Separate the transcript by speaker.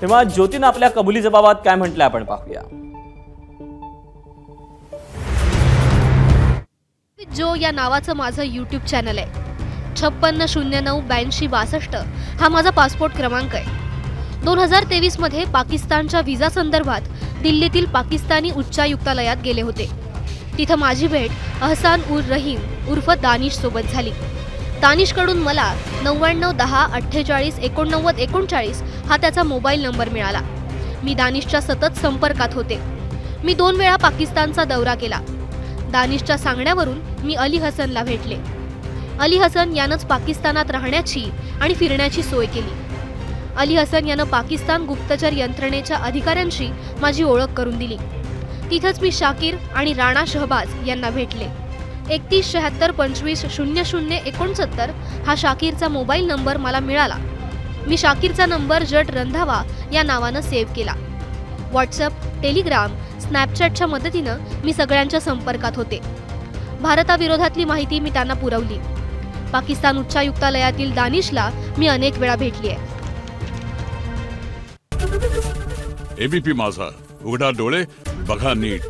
Speaker 1: तेव्हा ज्योतीनं आपल्या कबुली जबाबात काय म्हटलं आपण पाहूया।
Speaker 2: जो या नावाचं माझं यूट्यूब चॅनल आहे। 56098262 हा माझा पासपोर्ट क्रमांक आहे। 2023 मध्ये पाकिस्तानच्या व्हिसा संदर्भात दिल्लीतील पाकिस्तानी उच्चायुक्तालयात गेले होते। तिथं माझी भेट अहसान उर रहीम उर्फ दानिश सोबत झाली। दानिशकडून मला 9910488939 हा त्याचा मोबाईल नंबर मिळाला। मी दानिशच्या सतत संपर्कात होते। मी 2 वेळा पाकिस्तानचा दौरा केला। दानिशच्या सांगण्यावरून मी अली हसनला भेटले। अली हसन यानंच पाकिस्तानात राहण्याची आणि फिरण्याची सोय केली। अली हसन यानं पाकिस्तान गुप्तचर यंत्रणेच्या अधिकाऱ्यांशी माझी ओळख करून दिली। तिथंच मी शाकीर आणि राणा शहबाज यांना भेटले। 3176250069 हा शाकीरचा मोबाईल नंबर मला मिळाला। मी शाकीरचा नंबर जट रंधावा या नावानं सेव्ह केला। व्हॉट्सअप, टेलिग्राम, स्नॅपचॅटच्या मदतीनं मी सगळ्यांच्या संपर्कात होते। भारताविरोधातली माहिती मी त्यांना पुरवली। पाकिस्तान उच्चायुक्तालयातील दानिशला मी अनेक वेळा भेटली आहे।
Speaker 3: एबीपी माझा, उघडा डोळे बघा नीट।